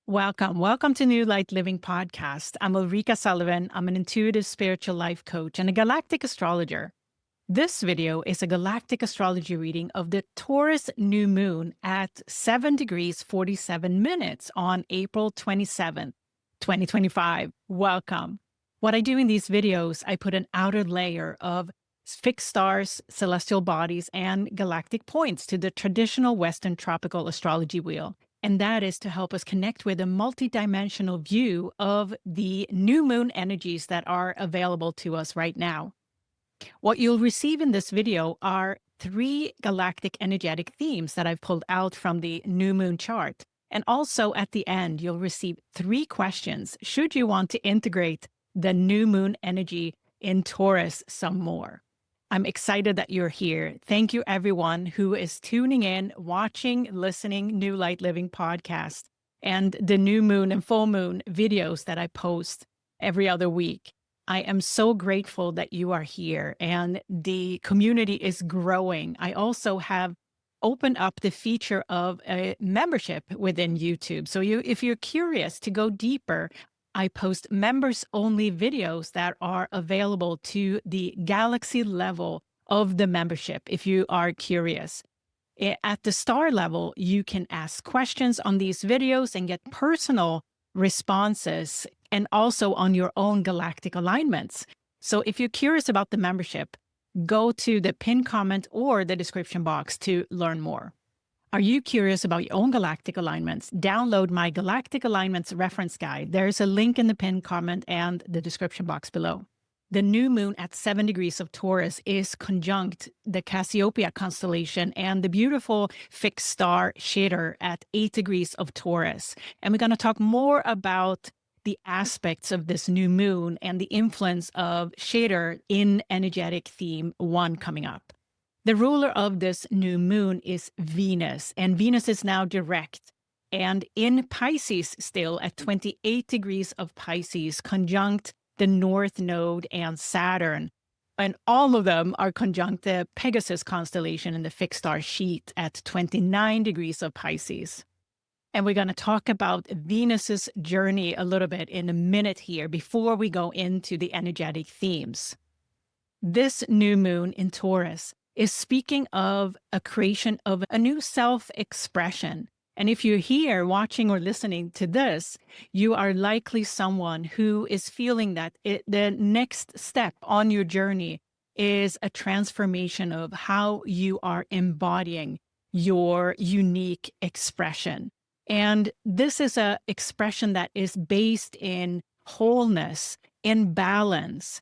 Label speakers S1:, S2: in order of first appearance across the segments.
S1: Welcome to New Light Living Podcast. I'm Ulrika Sullivan. I'm an intuitive spiritual life coach and a galactic astrologer. This video is a galactic astrology reading of the Taurus New Moon at 7 degrees 47 minutes on April 27th, 2025. Welcome. What I do in these videos, I put an outer layer of fixed stars, celestial bodies, and galactic points to the traditional Western tropical astrology wheel. And that is to help us connect with a multidimensional view of the new moon energies that are available to us right now. What you'll receive in this video are 3 galactic energetic themes that I've pulled out from the new moon chart. And also at the end, you'll receive 3 questions should you want to integrate the new moon energy in Taurus some more. I'm excited that you're here. Thank you, everyone who is tuning in, watching, listening New Light Living podcast and the new moon and full moon videos that I post every other week. I am so grateful that you are here and the community is growing. I also have opened up the feature of a membership within YouTube. So if you're curious to go deeper, I post members-only videos that are available to the galaxy level of the membership if you are curious. At the star level, you can ask questions on these videos and get personal responses and also on your own galactic alignments. So if you're curious about the membership, go to the pinned comment or the description box to learn more. Are you curious about your own galactic alignments? Download my Galactic Alignments reference guide. There's a link in the pinned comment and the description box below. The new moon at 7 degrees of Taurus is conjunct the Cassiopeia constellation and the beautiful fixed star Shedir at 8 degrees of Taurus. And we're going to talk more about the aspects of this new moon and the influence of Shedir in energetic theme 1 coming up. The ruler of this new moon is Venus, and Venus is now direct and in Pisces still at 28 degrees of Pisces, conjunct the North Node and Saturn. And all of them are conjunct the Pegasus constellation and the fixed star Scheat at 29 degrees of Pisces. And we're going to talk about Venus's journey a little bit in a minute here before we go into the energetic themes. This new moon in Taurus is speaking of a creation of a new self-expression. And if you're here watching or listening to this, you are likely someone who is feeling that the next step on your journey is a transformation of how you are embodying your unique expression. And this is an expression that is based in wholeness, in balance.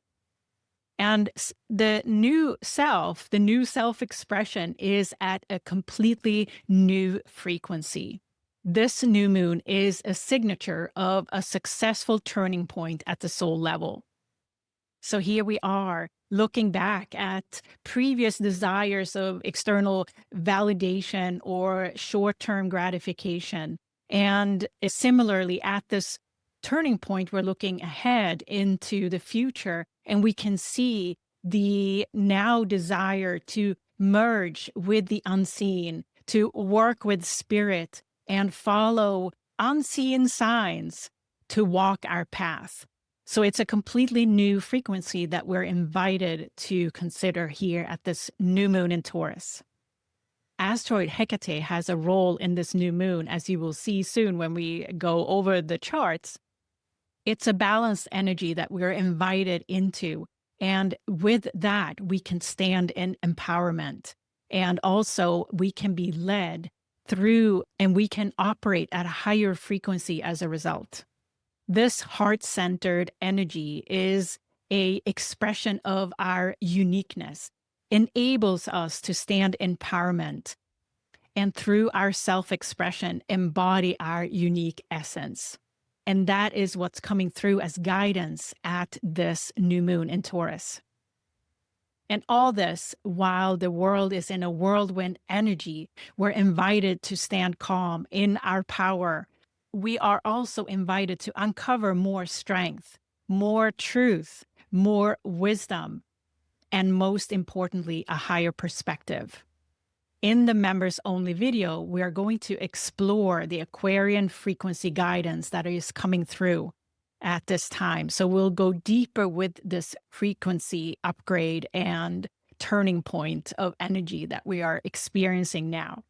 S1: And the new self-expression is at a completely new frequency. This new moon is a signature of a successful turning point at the soul level. So here we are looking back at previous desires of external validation or short-term gratification. And similarly, at this turning point, we're looking ahead into the future, and we can see the now desire to merge with the unseen, to work with spirit and follow unseen signs to walk our path. So it's a completely new frequency that we're invited to consider here at this new moon in Taurus. Asteroid Hekate has a role in this new moon, as you will see soon when we go over the charts. It's a balanced energy that we're invited into. And with that, we can stand in empowerment. And also we can be led through and we can operate at a higher frequency as a result. This heart-centered energy is an expression of our uniqueness, enables us to stand in empowerment, and through our self-expression, embody our unique essence. And that is what's coming through as guidance at this new moon in Taurus. And all this while the world is in a whirlwind energy, we're invited to stand calm in our power. We are also invited to uncover more strength, more truth, more wisdom, and most importantly, a higher perspective. In the members only video, we are going to explore the Aquarian frequency guidance that is coming through at this time. So we'll go deeper with this frequency upgrade and turning point of energy that we are experiencing now.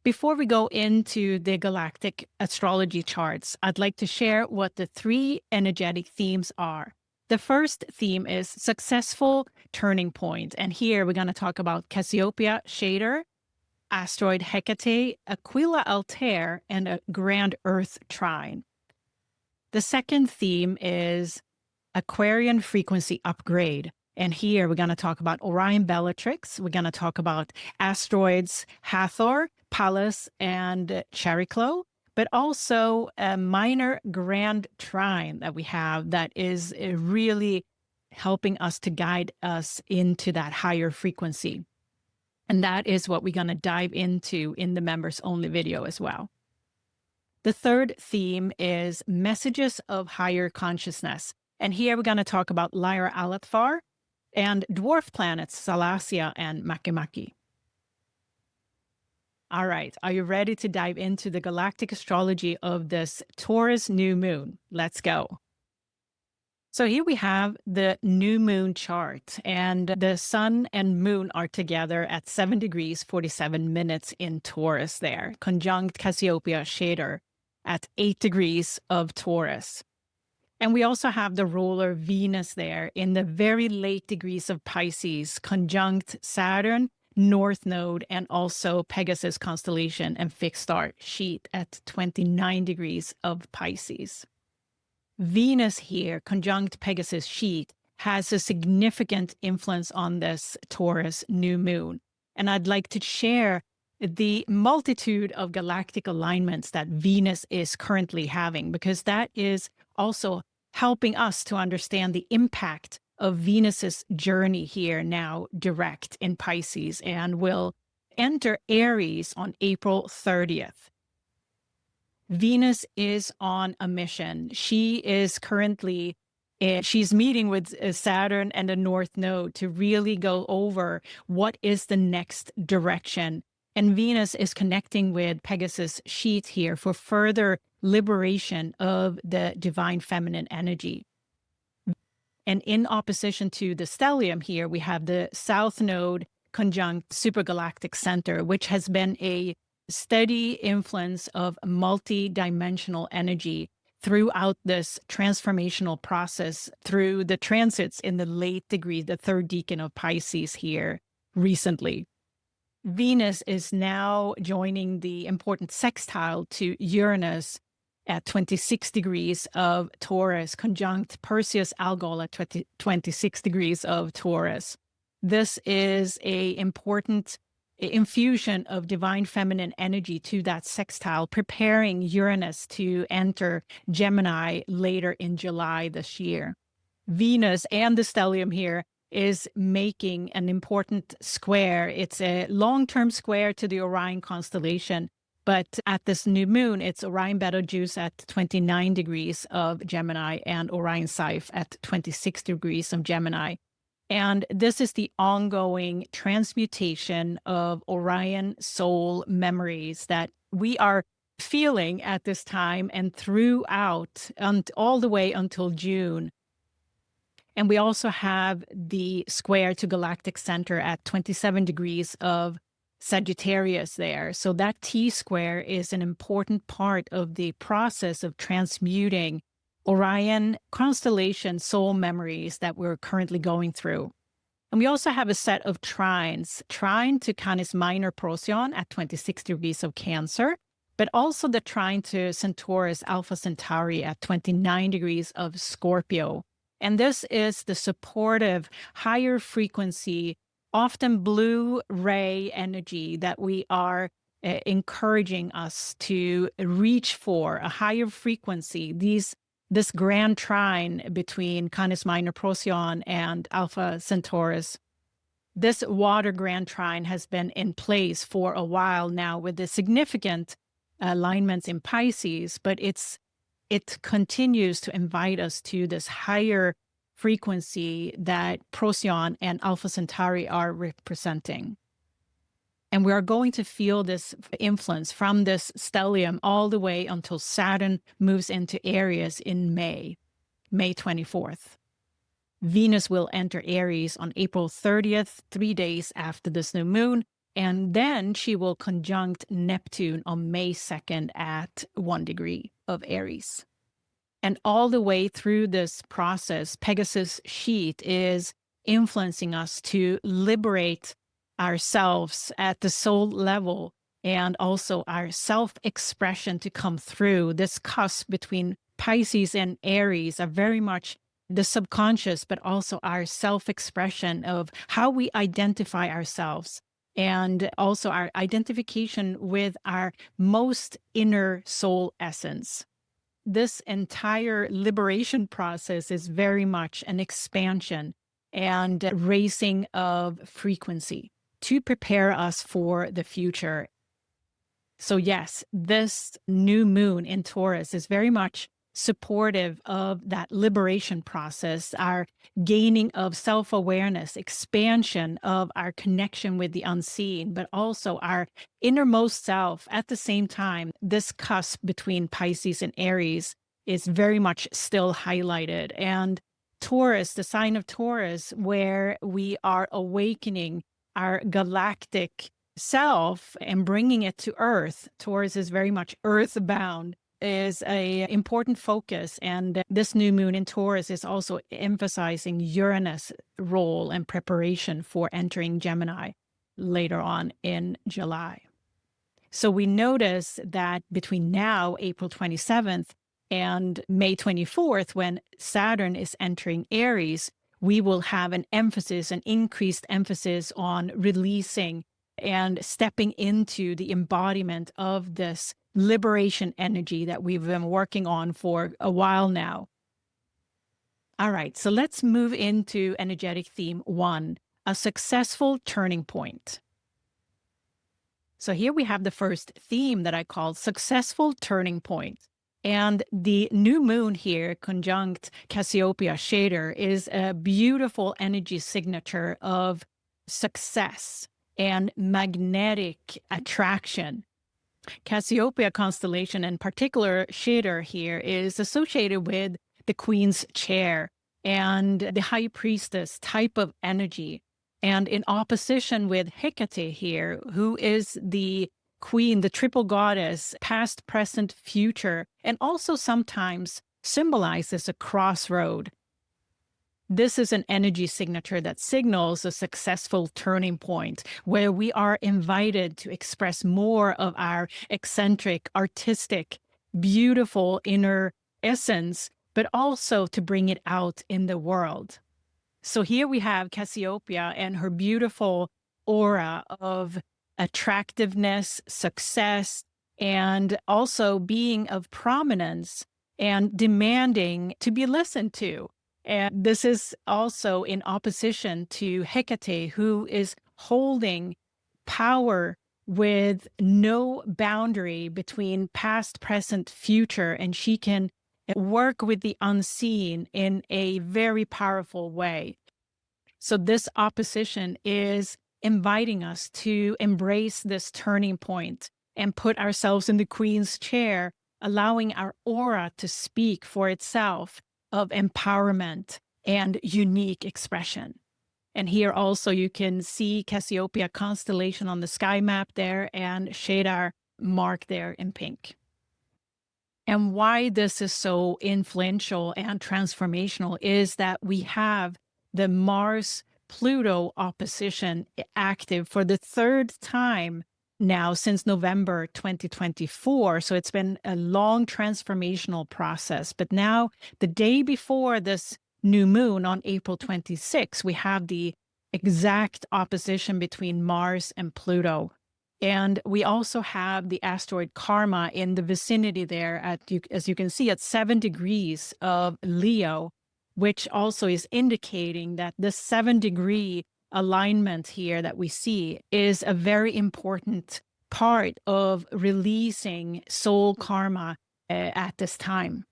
S1: Before we go into the galactic astrology charts, I'd like to share what the 3 energetic themes are. The first theme is successful turning point. And here we're going to talk about Cassiopeia-Shedir, Asteroid Hekate, Aquila-Altair, and a Grand Earth Trine. The second theme is Aquarian frequency upgrade. And here we're going to talk about Orion-Bellatrix. We're going to talk about asteroids Hathor, Pallas, and Chariklo, but also a minor Grand Trine that we have that is really helping us to guide us into that higher frequency. And that is what we're going to dive into in the members only video as well. The third theme is messages of higher consciousness. And here we're going to talk about Lyra-Altair and dwarf planets Salacia and Makemake. All right, are you ready to dive into the galactic astrology of this Taurus new moon? Let's go. So here we have the new moon chart, and the sun and moon are together at 7 degrees 47 minutes in Taurus there, conjunct Cassiopeia-Shedir at 8 degrees of Taurus. And we also have the ruler Venus there in the very late degrees of Pisces, conjunct Saturn, North Node, and also Pegasus constellation and fixed star Scheat at 29 degrees of Pisces. Venus here, conjunct Pegasus-Scheat, has a significant influence on this Taurus new moon. And I'd like to share the multitude of galactic alignments that Venus is currently having, because that is also helping us to understand the impact of Venus's journey here now direct in Pisces, and will enter Aries on April 30th. Venus is on a mission. She is currently, she's meeting with Saturn and the North Node to really go over what is the next direction. And Venus is connecting with Pegasus-Scheat here for further liberation of the divine feminine energy. And in opposition to the stellium here, we have the South Node conjunct supergalactic center, which has been a steady influence of multi-dimensional energy throughout this transformational process through the transits in the late degree, the 3rd decan of Pisces here recently. Venus is now joining the important sextile to Uranus at 26 degrees of Taurus, conjunct Perseus-Algol at 26 degrees of Taurus. This is an important infusion of divine feminine energy to that sextile, preparing Uranus to enter Gemini later in July this year. Venus and the stellium here is making an important square. It's a long-term square to the Orion constellation, but at this new moon, it's Orion-Betelgeuse at 29 degrees of Gemini and Orion-Saiph at 26 degrees of Gemini. And this is the ongoing transmutation of Orion soul memories that we are feeling at this time and throughout all the way until June. And we also have the square to galactic center at 27 degrees of Sagittarius there. So that T-square is an important part of the process of transmuting Orion constellation soul memories that we're currently going through. And we also have a set of trines, trine to Canis Minor Procyon at 26 degrees of Cancer, but also the trine to Centaurus Alpha Centauri at 29 degrees of Scorpio. And this is the supportive, higher frequency, often blue ray energy that we are encouraging us to reach for a higher frequency. This Grand Trine between Canis Minor Procyon and Alpha Centaurus. This water Grand Trine has been in place for a while now with the significant alignments in Pisces, but it continues to invite us to this higher frequency that Procyon and Alpha Centauri are representing. And we are going to feel this influence from this stellium all the way until Saturn moves into Aries in May 24th. Venus will enter Aries on April 30th, 3 days after this new moon, and then she will conjunct Neptune on May 2nd at 1 degree of Aries. And all the way through this process, Pegasus-Scheat is influencing us to liberate ourselves at the soul level and also our self-expression to come through. This cusp between Pisces and Aries are very much the subconscious, but also our self-expression of how we identify ourselves and also our identification with our most inner soul essence. This entire liberation process is very much an expansion and raising of frequency to prepare us for the future. So yes, this new moon in Taurus is very much supportive of that liberation process, our gaining of self-awareness, expansion of our connection with the unseen, but also our innermost self. At the same time, this cusp between Pisces and Aries is very much still highlighted. And Taurus, the sign of Taurus, where we are awakening our galactic self and bringing it to Earth. Taurus is very much earthbound, is a important focus, and this new moon in Taurus is also emphasizing Uranus' role and preparation for entering Gemini later on in July. So we notice that between now, April 27th, and May 24th, when Saturn is entering Aries, we will have an increased emphasis on releasing and stepping into the embodiment of this liberation energy that we've been working on for a while now. All right, so let's move into energetic theme 1, a successful turning point. So here we have the first theme that I called successful turning point. And the new moon here, conjunct Cassiopea-Shedir, is a beautiful energy signature of success and magnetic attraction. Cassiopeia constellation, in particular Shedir here, is associated with the Queen's chair and the High Priestess type of energy. And in opposition with Hekate here, who is the Queen, the triple goddess, past, present, future, and also sometimes symbolizes a crossroad. This is an energy signature that signals a successful turning point where we are invited to express more of our eccentric, artistic, beautiful inner essence, but also to bring it out in the world. So here we have Cassiopeia and her beautiful aura of attractiveness, success, and also being of prominence and demanding to be listened to. And this is also in opposition to Hekate, who is holding power with no boundary between past, present, future, and she can work with the unseen in a very powerful way. So this opposition is inviting us to embrace this turning point and put ourselves in the Queen's chair, allowing our aura to speak for itself of empowerment and unique expression. And here also you can see Cassiopeia constellation on the sky map there and Shedir marked there in pink. And why this is so influential and transformational is that we have the Mars-Pluto opposition active for the 3rd time now since November 2024. So it's been a long transformational process. But now, the day before this new moon on April 26, we have the exact opposition between Mars and Pluto. And we also have the asteroid Karma in the vicinity there, as you can see, at 7 degrees of Leo, which also is indicating that this 7-degree alignment here that we see is a very important part of releasing soul karma at this time.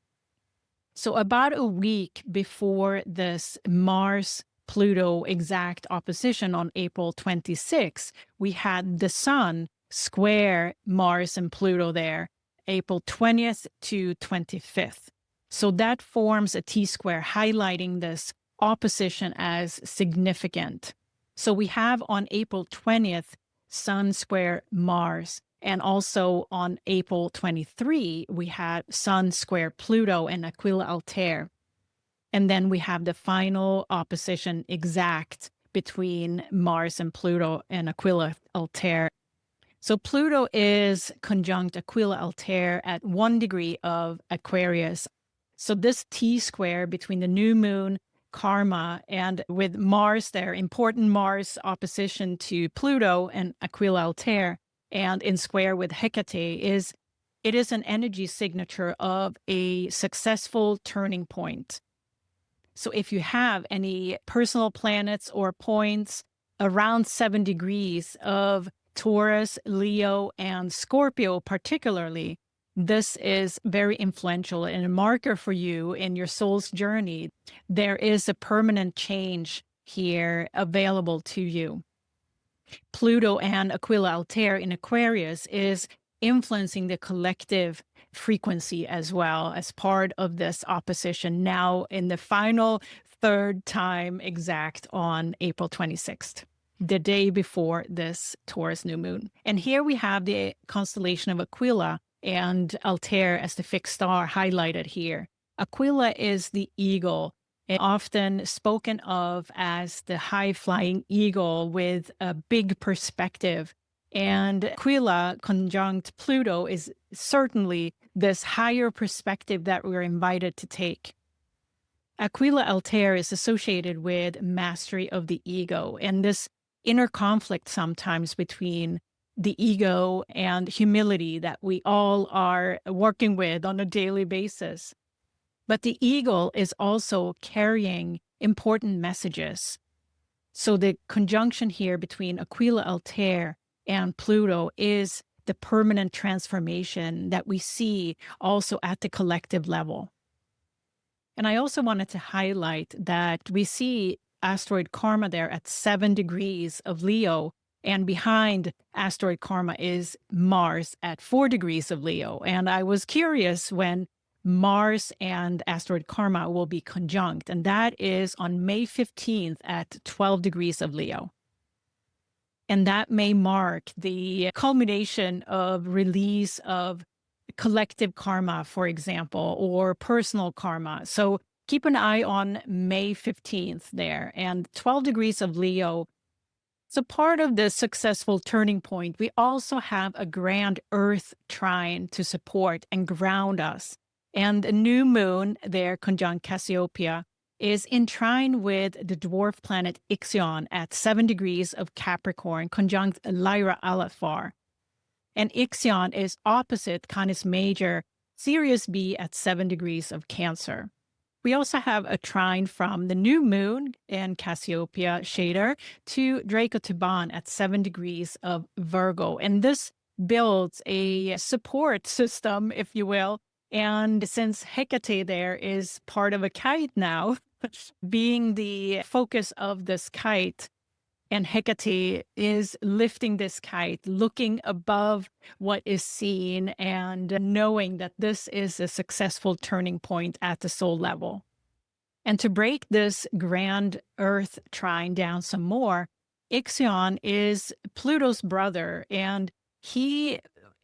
S1: So about a week before this Mars Pluto exact opposition on April 26th, we had the Sun square Mars and Pluto there, April 20th to 25th. So that forms a T-square, highlighting this opposition as significant. So we have on April 20th, Sun square Mars. And also on April 23, we had Sun square Pluto and Aquila-Altair. And then we have the final opposition exact between Mars and Pluto and Aquila-Altair. So Pluto is conjunct Aquila-Altair at 1 degree of Aquarius. So this T-square between the new moon, karma, and with Mars there, important Mars opposition to Pluto and Aquila-Altair, and in square with Hekate, it is an energy signature of a successful turning point. So if you have any personal planets or points around 7 degrees of Taurus, Leo, and Scorpio particularly, this is very influential and a marker for you in your soul's journey. There is a permanent change here available to you. Pluto and Aquila-Altair in Aquarius is influencing the collective frequency as well as part of this opposition now in the final third time exact on April 26th, the day before this Taurus new moon. And here we have the constellation of Aquila and Altair as the fixed star highlighted here. Aquila is the eagle, often spoken of as the high-flying eagle with a big perspective. And Aquila conjunct Pluto is certainly this higher perspective that we're invited to take. Aquila-Altair is associated with mastery of the ego and this inner conflict sometimes between the ego and humility that we all are working with on a daily basis. But the eagle is also carrying important messages. So the conjunction here between Aquila-Altair and Pluto is the permanent transformation that we see also at the collective level. And I also wanted to highlight that we see asteroid karma there at 7 degrees of Leo, and behind asteroid karma is Mars at 4 degrees of Leo. And I was curious when Mars and asteroid karma will be conjunct, and that is on May 15th at 12 degrees of Leo. And that may mark the culmination of release of collective karma, for example, or personal karma. So keep an eye on May 15th there, and 12 degrees of Leo. So part of the successful turning point, we also have a grand Earth trine to support and ground us. And a new moon there, conjunct Cassiopeia, is in trine with the dwarf planet Ixion at 7 degrees of Capricorn, conjunct Lyra Alethar. And Ixion is opposite Canis Major, Sirius B at 7 degrees of Cancer. We also have a trine from the new moon in Cassiopea-Shedir to Draco Theban at 7 degrees of Virgo. And this builds a support system, if you will. And since Hekate there is part of a kite now, being the focus of this kite, and Hekate is lifting this kite, looking above what is seen and knowing that this is a successful turning point at the soul level. And to break this grand Earth trine down some more, Ixion is Pluto's brother, and he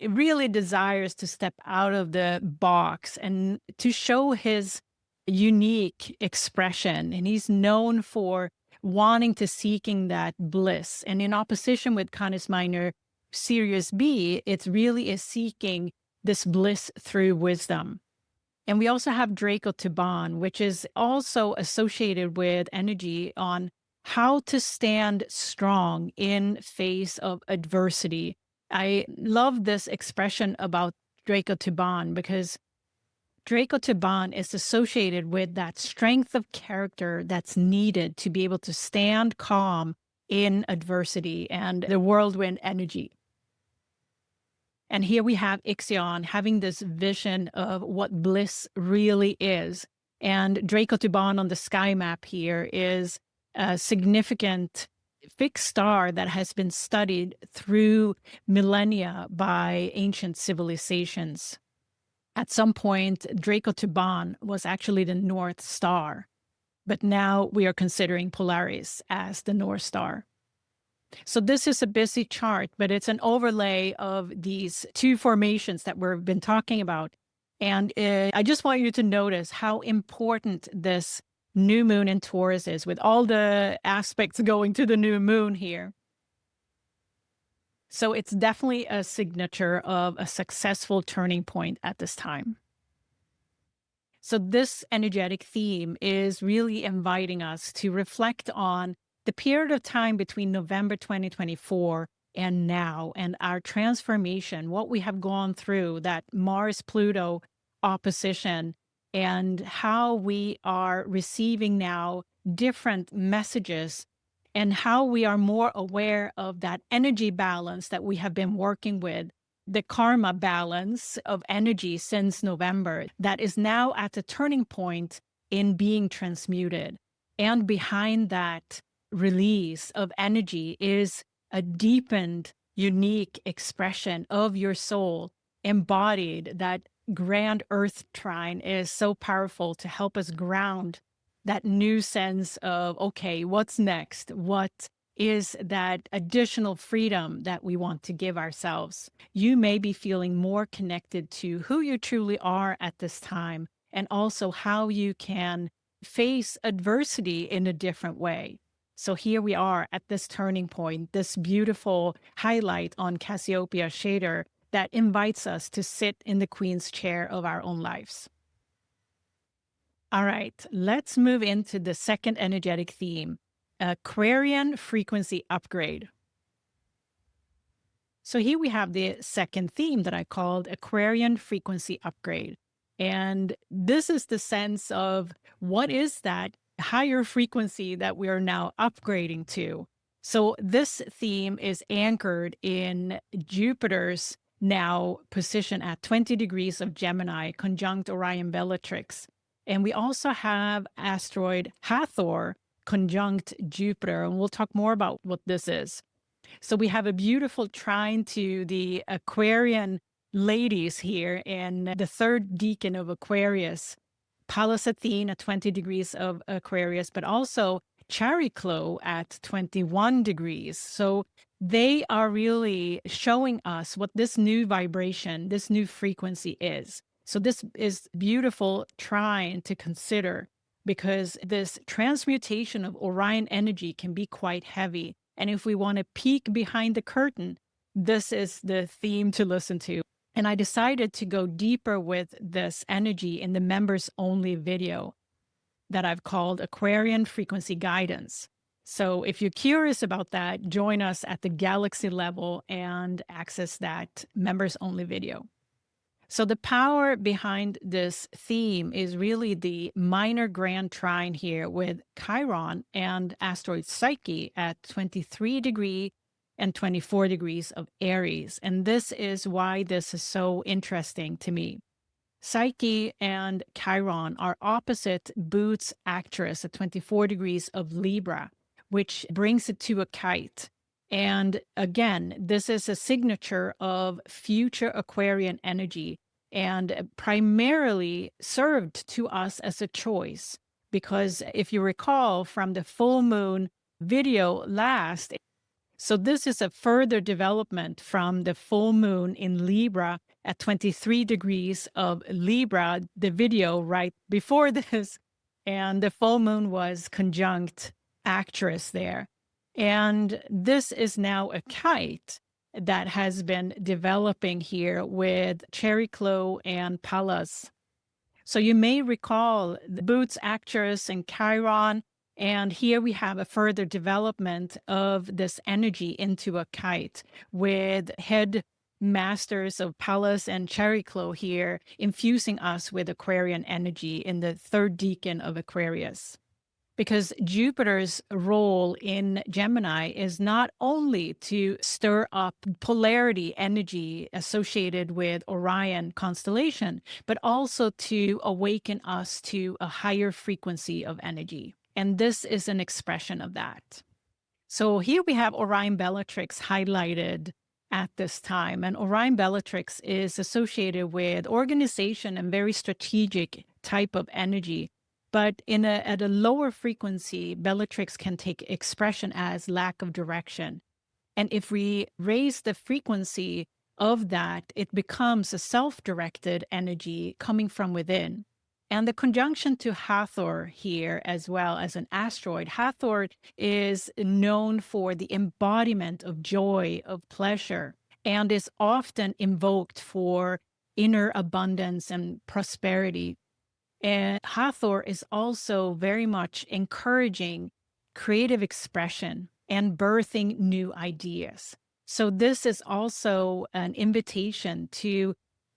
S1: really desires to step out of the box and to show his unique expression. And he's known for wanting to seeking that bliss. And in opposition with Canis Minor Sirius B, it really is seeking this bliss through wisdom. And we also have Draco Theban, which is also associated with energy on how to stand strong in face of adversity. I love this expression about Draco Theban because Draco Theban is associated with that strength of character that's needed to be able to stand calm in adversity and the whirlwind energy. And here we have Ixion having this vision of what bliss really is. And Draco Theban on the sky map here is a significant fixed star that has been studied through millennia by ancient civilizations. At some point, Draco Tuban was actually the North Star, but now we are considering Polaris as the North Star. So this is a busy chart, but it's an overlay of these two formations that we've been talking about. And I just want you to notice how important this new moon in Taurus is, with all the aspects going to the new moon here. So it's definitely a signature of a successful turning point at this time. So this energetic theme is really inviting us to reflect on the period of time between November 2024 and now, and our transformation, what we have gone through, that Mars-Pluto opposition, and how we are receiving now different messages, and how we are more aware of that energy balance that we have been working with, the karma balance of energy since November, that is now at a turning point in being transmuted. And behind that release of energy is a deepened, unique expression of your soul, embodied. That grand earth trine is so powerful to help us ground that new sense of, okay, what's next? What is that additional freedom that we want to give ourselves? You may be feeling more connected to who you truly are at this time, and also how you can face adversity in a different way. So here we are at this turning point, this beautiful highlight on Cassiopeia-Shedir that invites us to sit in the Queen's chair of our own lives. All right, let's move into the second energetic theme, Aquarian frequency upgrade. So here we have the second theme that I called Aquarian frequency upgrade. And this is the sense of what is that higher frequency that we are now upgrading to. So this theme is anchored in Jupiter's now position at 20 degrees of Gemini, conjunct Orion-Bellatrix. And we also have asteroid Hathor conjunct Jupiter, and we'll talk more about what this is. So we have a beautiful trine to the Aquarian ladies here in the third decan of Aquarius, Pallas Athene at 20 degrees of Aquarius, but also Chariklo at 21 degrees. So they are really showing us what this new vibration, this new frequency is. So this is beautiful trine to consider, because this transmutation of Orion energy can be quite heavy. And if we want to peek behind the curtain, this is the theme to listen to. And I decided to go deeper with this energy in the members only video that I've called Aquarian Frequency Guidance. So if you're curious about that, join us at the galaxy level and access that members only video. So the power behind this theme is really the minor Grand Trine here with Chiron and asteroid Psyche at 23 degrees and 24 degrees of Aries. And this is why this is so interesting to me. Psyche and Chiron are opposite Booth's actress at 24 degrees of Libra, which brings it to a kite. And again, this is a signature of future Aquarian energy, and primarily served to us as a choice. Because if you recall from the full moon video last, so this is a further development from the full moon in Libra at 23 degrees of Libra, the video right before this. And the full moon was conjunct actress there. And this is now a kite that has been developing here with Chariklo and Pallas. So you may recall the Booth's actress and Chiron, and here we have a further development of this energy into a kite with head masters of Pallas and Chariklo here infusing us with Aquarian energy in the third decan of Aquarius. Because Jupiter's role in Gemini is not only to stir up polarity energy associated with Orion constellation, but also to awaken us to a higher frequency of energy. And this is an expression of that. So here we have Orion-Bellatrix highlighted at this time. And Orion-Bellatrix is associated with organization and very strategic type of energy. But at a lower frequency, Bellatrix can take expression as lack of direction. And if we raise the frequency of that, it becomes a self-directed energy coming from within. And the conjunction to Hathor here, as well as an asteroid, Hathor is known for the embodiment of joy, of pleasure, and is often invoked for inner abundance and prosperity. And Hathor is also very much encouraging creative expression and birthing new ideas. So this is also an invitation to,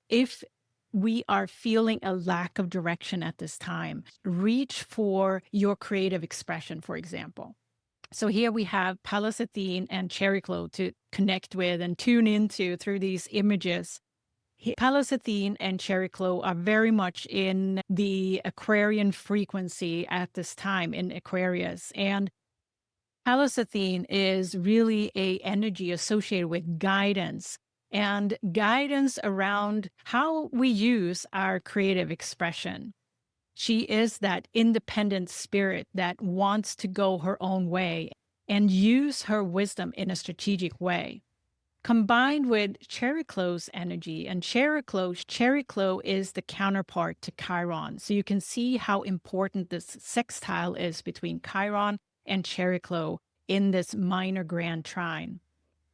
S1: if we are feeling a lack of direction at this time, reach for your creative expression, for example. So here we have Pallas Athene and Chariklo to connect with and tune into through these images. Pallas Athene and Chariklo are very much in the Aquarian frequency at this time in Aquarius. And Pallas Athene is really an energy associated with guidance, and guidance around how we use our creative expression. She is that independent spirit that wants to go her own way and use her wisdom in a strategic way. Combined with Chariklo's energy, and Chariklo is the counterpart to Chiron. So you can see how important this sextile is between Chiron and Chariklo in this minor Grand Trine.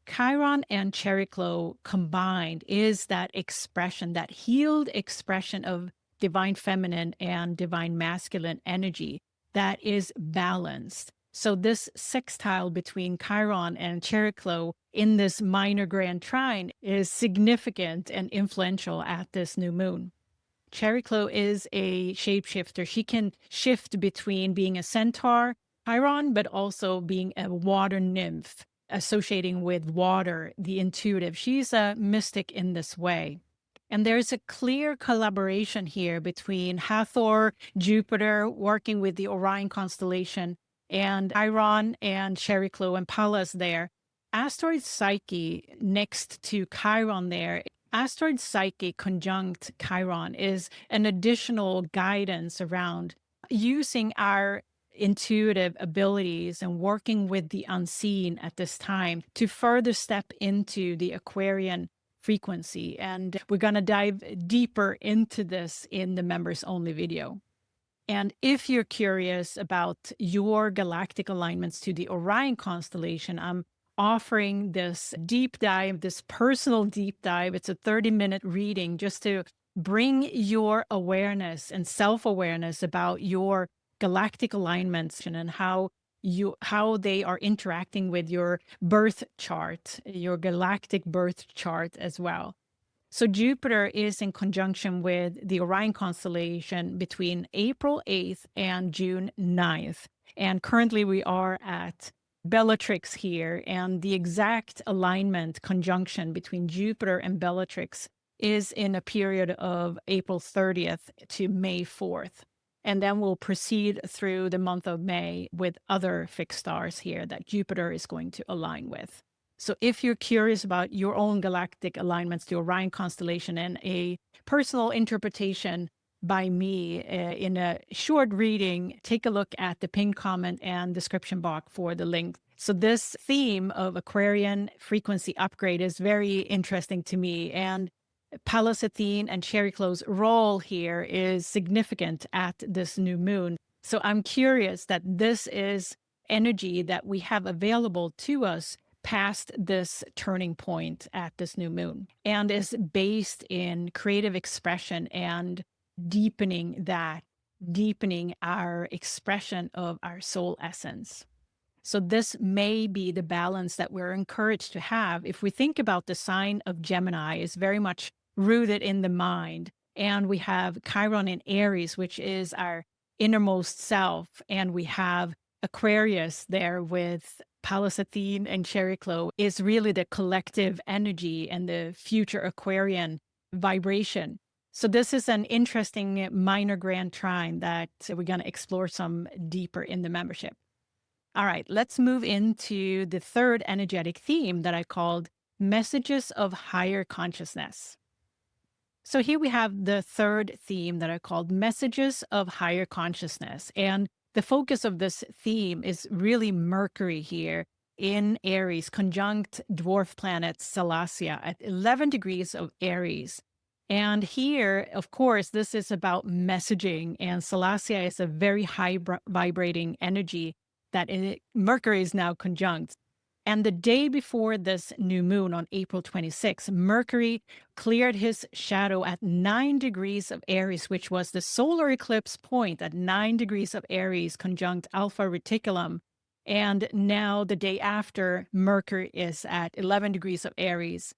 S1: Chiron and Chariklo combined is that expression, that healed expression of divine feminine and divine masculine energy that is balanced. So this sextile between Chiron and Chariklo in this minor Grand Trine is significant and influential at this new moon. Chariklo is a shapeshifter. She can shift between being a centaur, Chiron, but also being a water nymph, associating with water, the intuitive. She's a mystic in this way. And there's a clear collaboration here between Hathor, Jupiter, working with the Orion constellation, and Chiron and Chariklo and Pallas there. Asteroid Psyche next to Chiron there. Asteroid Psyche conjunct Chiron is an additional guidance around using our intuitive abilities and working with the unseen at this time to further step into the Aquarian frequency. And we're going to dive deeper into this in the members only video. And if you're curious about your galactic alignments to the Orion constellation, I'm offering this deep dive, this personal deep dive. It's a 30-minute reading just to bring your awareness and self-awareness about your galactic alignments and how they are interacting with your birth chart, your galactic birth chart as well. So Jupiter is in conjunction with the Orion constellation between April 8th and June 9th. And currently we are at Bellatrix here, and the exact alignment conjunction between Jupiter and Bellatrix is in a period of April 30th to May 4th. And then we'll proceed through the month of May with other fixed stars here that Jupiter is going to align with. So if you're curious about your own galactic alignments, the Orion constellation, and a personal interpretation by me in a short reading, take a look at the pinned comment and description box for the link. So this theme of Aquarian frequency upgrade is very interesting to me. And Pallas Athene and Chariklo's role here is significant at this new moon. So I'm curious that this is energy that we have available to us past this turning point at this new moon, and is based in creative expression and deepening our expression of our soul essence. So this may be the balance that we're encouraged to have. If we think about the sign of Gemini is very much rooted in the mind, and we have Chiron in Aries, which is our innermost self, and we have Aquarius there with Pallas Athene and Chariklo is really the collective energy and the future Aquarian vibration. So this is an interesting minor Grand Trine that we're going to explore some deeper in the membership. All right, let's move into the third energetic theme that I called Messages of Higher Consciousness. So here we have the third theme that I called Messages of Higher Consciousness. And the focus of this theme is really Mercury here in Aries, conjunct dwarf planet Salacia at 11 degrees of Aries. And here, of course, this is about messaging, and Salacia is a very high vibrating energy that Mercury is now conjunct. And the day before this new moon on April 26, Mercury cleared his shadow at 9 degrees of Aries, which was the solar eclipse point at 9 degrees of Aries, conjunct Alpha Reticulum. And now the day after, Mercury is at 11 degrees of Aries.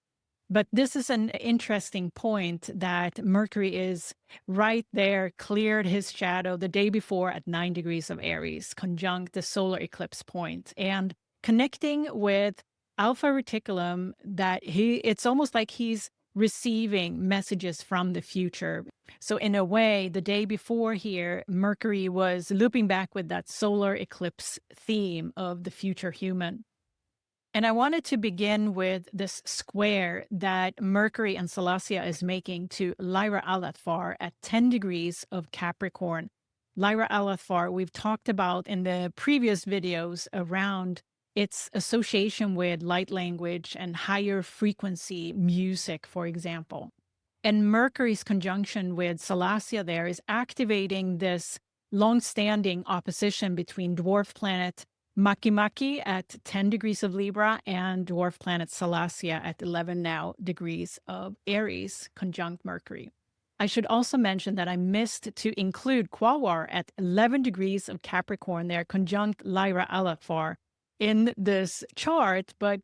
S1: But this is an interesting point that Mercury is right there, cleared his shadow the day before at 9 degrees of Aries, conjunct the solar eclipse point, and connecting with Alpha Reticulum, that it's almost like he's receiving messages from the future. So in a way, the day before here, Mercury was looping back with that solar eclipse theme of the future human. And I wanted to begin with this square that Mercury and Salacia is making to Lyra-Altair at 10 degrees of Capricorn. Lyra-Altair, we've talked about in the previous videos around its association with light language and higher frequency music, for example. And Mercury's conjunction with Salacia there is activating this long-standing opposition between dwarf planet Makemake at 10 degrees of Libra and dwarf planet Salacia at 11 now degrees of Aries, conjunct Mercury. I should also mention that I missed to include Quawar at 11 degrees of Capricorn there, conjunct Lyra-Altair in this chart, but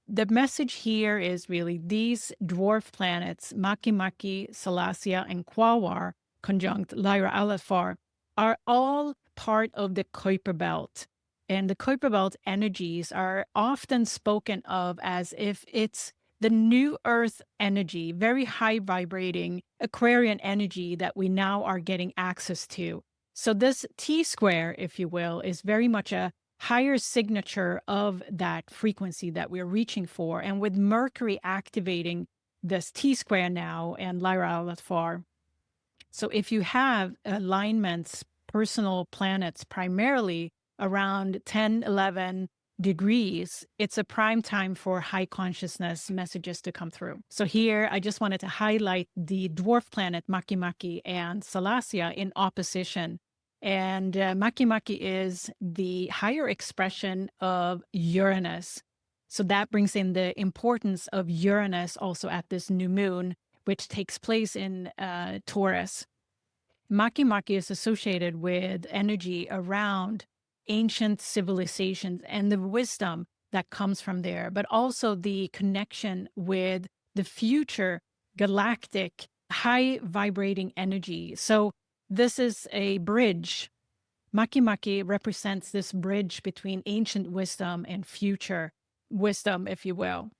S1: the message here is really these dwarf planets, Makemake, Salacia, and Quawar, conjunct Lyra-Altair, are all part of the Kuiper belt. And the Kuiper belt energies are often spoken of as if it's the new Earth energy, very high vibrating Aquarian energy that we now are getting access to. So this T-square, if you will, is very much a higher signature of that frequency that we're reaching for. And with Mercury activating this T-square now and Lyra-Altair. So if you have alignments, personal planets, primarily around 10, 11 degrees, it's a prime time for high consciousness messages to come through. So here, I just wanted to highlight the dwarf planet Makemake and Salacia in opposition. And Makemake is the higher expression of Uranus. So that brings in the importance of Uranus also at this new moon, which takes place in Taurus. Makemake is associated with energy around ancient civilizations and the wisdom that comes from there, but also the connection with the future galactic high vibrating energy. So this is a bridge. Makemake represents this bridge between ancient wisdom and future wisdom, if you will.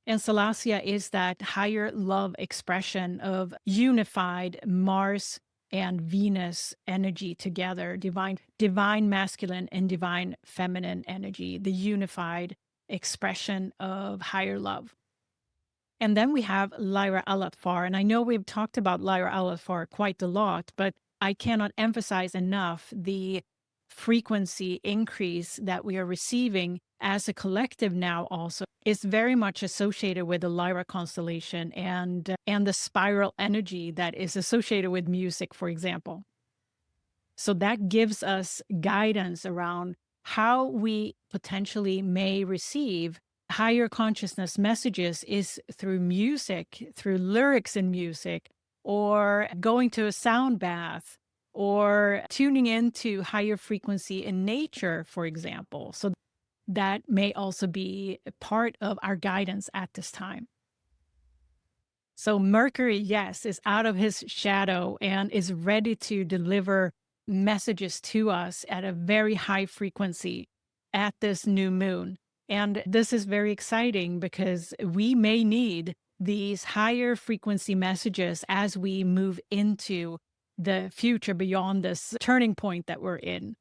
S1: And Salacia is that higher love expression of unified Mars and Venus energy together, divine masculine and divine feminine energy, the unified expression of higher love. And then we have Lyra-Altair. And I know we've talked about Lyra-Altair quite a lot, but I cannot emphasize enough the frequency increase that we are receiving as a collective now also is very much associated with the Lyra constellation and the spiral energy that is associated with music, for example. So that gives us guidance around how we potentially may receive higher consciousness messages is through music, through lyrics in music, or going to a sound bath, or tuning into higher frequency in nature, for example. So that may also be a part of our guidance at this time. So Mercury, yes, is out of his shadow and is ready to deliver messages to us at a very high frequency at this new moon. And this is very exciting because we may need these higher frequency messages as we move into the future beyond this turning point that we're in.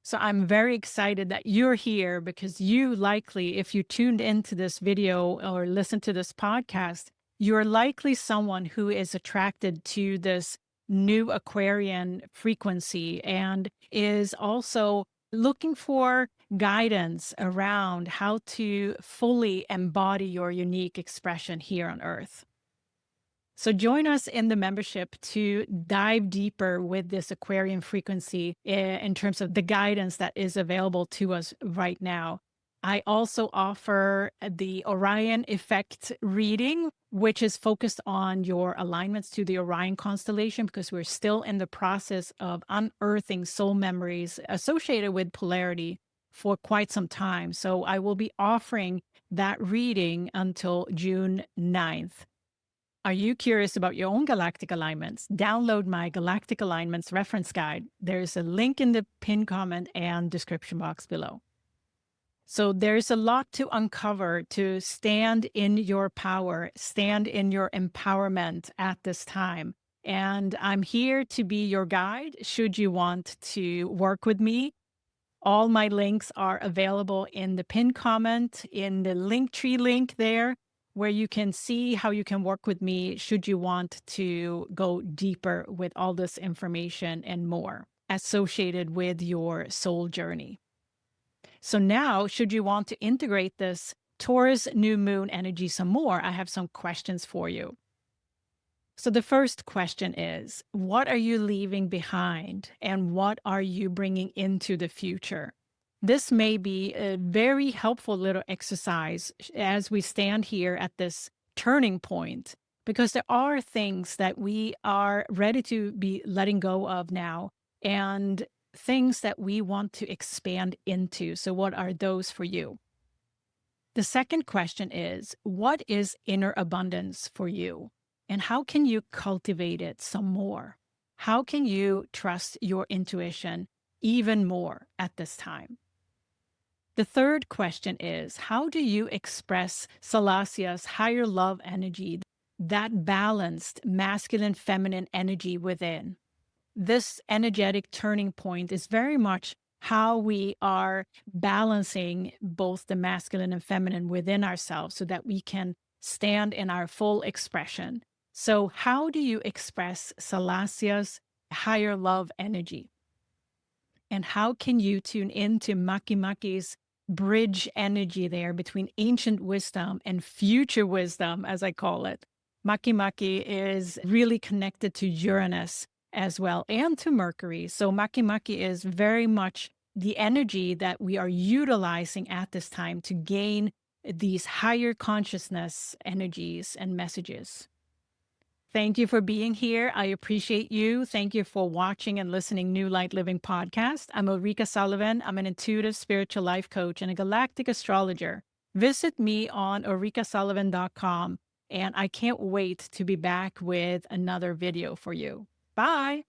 S1: So I'm very excited that you're here, because you likely, if you tuned into this video or listened to this podcast, you're likely someone who is attracted to this new Aquarian frequency and is also looking for guidance around how to fully embody your unique expression here on Earth. So join us in the membership to dive deeper with this Aquarian frequency in terms of the guidance that is available to us right now. I also offer the Orion effect reading, which is focused on your alignments to the Orion constellation, because we're still in the process of unearthing soul memories associated with polarity for quite some time. So I will be offering that reading until June 9th. Are you curious about your own galactic alignments? Download my Galactic Alignments Reference Guide. There's a link in the pinned comment and description box below. So there's a lot to uncover to stand in your power, stand in your empowerment at this time. And I'm here to be your guide should you want to work with me. All my links are available in the pinned comment, in the Linktree link there, where you can see how you can work with me should you want to go deeper with all this information and more associated with your soul journey. So now, should you want to integrate this Taurus New Moon energy some more, I have some questions for you. So the first question is, what are you leaving behind and what are you bringing into the future? This may be a very helpful little exercise as we stand here at this turning point, because there are things that we are ready to be letting go of now and things that we want to expand into. So what are those for you? The second question is, what is inner abundance for you? And how can you cultivate it some more? How can you trust your intuition even more at this time? The third question is, how do you express Salasia's higher love energy, that balanced masculine-feminine energy within? This energetic turning point is very much how we are balancing both the masculine and feminine within ourselves so that we can stand in our full expression. So how do you express Salasia's higher love energy? And how can you tune into Maki's bridge energy there between ancient wisdom and future wisdom, as I call it? Maki is really connected to Uranus as well, and to Mercury. So Maki is very much the energy that we are utilizing at this time to gain these higher consciousness energies and messages. Thank you for being here. I appreciate you. Thank you for watching and listening New Light Living podcast. I'm Ulrika Sullivan. I'm an intuitive spiritual life coach and a galactic astrologer. Visit me on ulrikasullivan.com, and I can't wait to be back with another video for you. Bye.